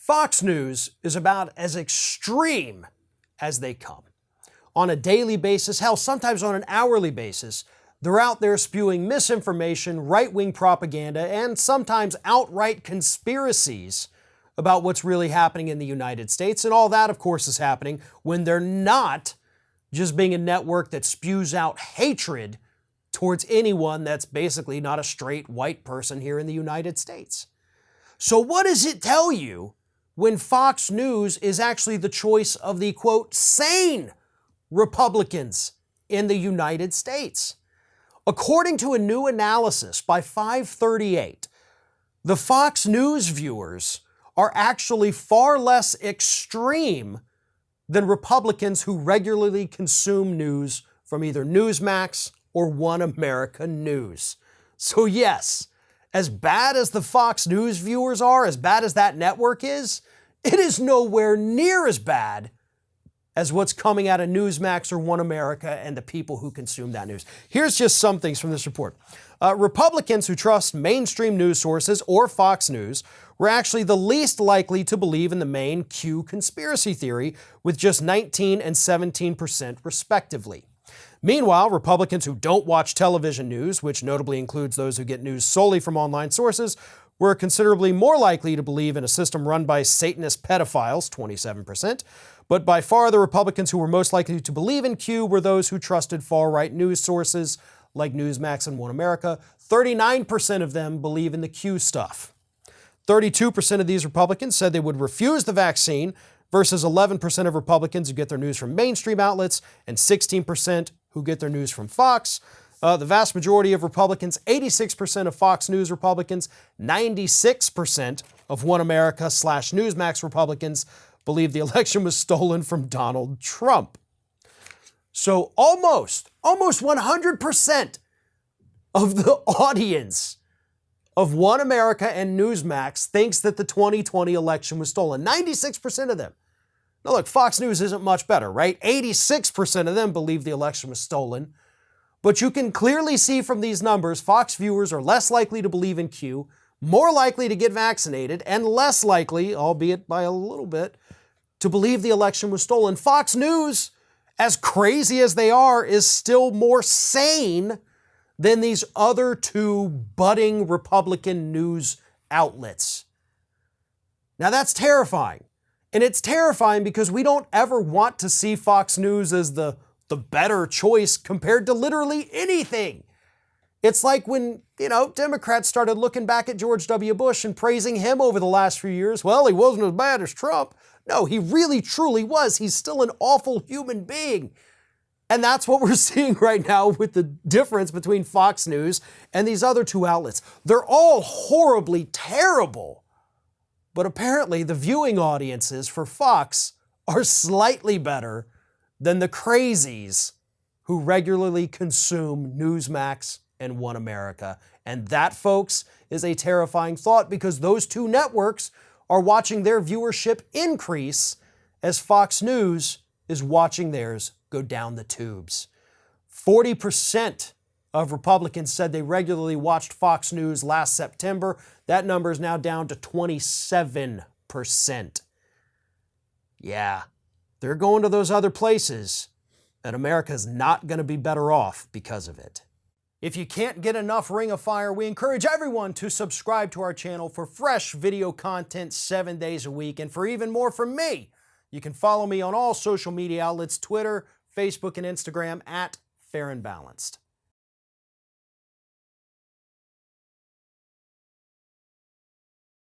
Fox News is about as extreme as they come. On a daily basis, hell, sometimes on an hourly basis, they're out there spewing misinformation, right-wing propaganda, and sometimes outright conspiracies about what's really happening in the United States. And all that, of course, is happening when they're not just being a network that spews out hatred towards anyone that's basically not a straight white person here in the United States. So what does it tell you when Fox News is actually the choice of the, quote, sane Republicans in the United States? According to a new analysis by 538, the Fox News viewers are actually far less extreme than Republicans who regularly consume news from either Newsmax or One America News. So yes, as bad as the Fox News viewers are, as bad as that network is, it is nowhere near as bad as what's coming out of Newsmax or One America and the people who consume that news. Here's just some things from this report. Republicans who trust mainstream news sources or Fox News were actually the least likely to believe in the main Q conspiracy theory, with just 19% and 17% respectively. Meanwhile, Republicans who don't watch television news, which notably includes those who get news solely from online sources, were considerably more likely to believe in a system run by Satanist pedophiles, 27%. But by far, the Republicans who were most likely to believe in Q were those who trusted far-right news sources like Newsmax and One America. 39% of them believe in the Q stuff. 32% of these Republicans said they would refuse the vaccine versus 11% of Republicans who get their news from mainstream outlets and 16% who get their news from Fox. The vast majority of Republicans, 86% of Fox News Republicans, 96% of One America / Newsmax Republicans believe the election was stolen from Donald Trump. So almost 100% of the audience of One America and Newsmax thinks that the 2020 election was stolen. 96% of them. Now look, Fox News isn't much better, right? 86% of them believe the election was stolen. But you can clearly see from these numbers, Fox viewers are less likely to believe in Q, more likely to get vaccinated, and less likely, albeit by a little bit, to believe the election was stolen. Fox News, as crazy as they are, is still more sane than these other two budding Republican news outlets. Now that's terrifying. And it's terrifying because we don't ever want to see Fox News as the better choice compared to literally anything. It's like when, Democrats started looking back at George W. Bush and praising him over the last few years. Well, he wasn't as bad as Trump. No, he really, truly was. He's still an awful human being. And that's what we're seeing right now with the difference between Fox News and these other two outlets. They're all horribly terrible. But apparently the viewing audiences for Fox are slightly better than the crazies who regularly consume Newsmax and One America. And that, folks, is a terrifying thought because those two networks are watching their viewership increase as Fox News is watching theirs go down the tubes. 40% of Republicans said they regularly watched Fox News last September. That number is now down to 27%. Yeah, they're going to those other places, and America's not going to be better off because of it. If you can't get enough Ring of Fire, we encourage everyone to subscribe to our channel for fresh video content 7 days a week. And for even more from me, you can follow me on all social media outlets, Twitter, Facebook, and Instagram @FairandBalanced.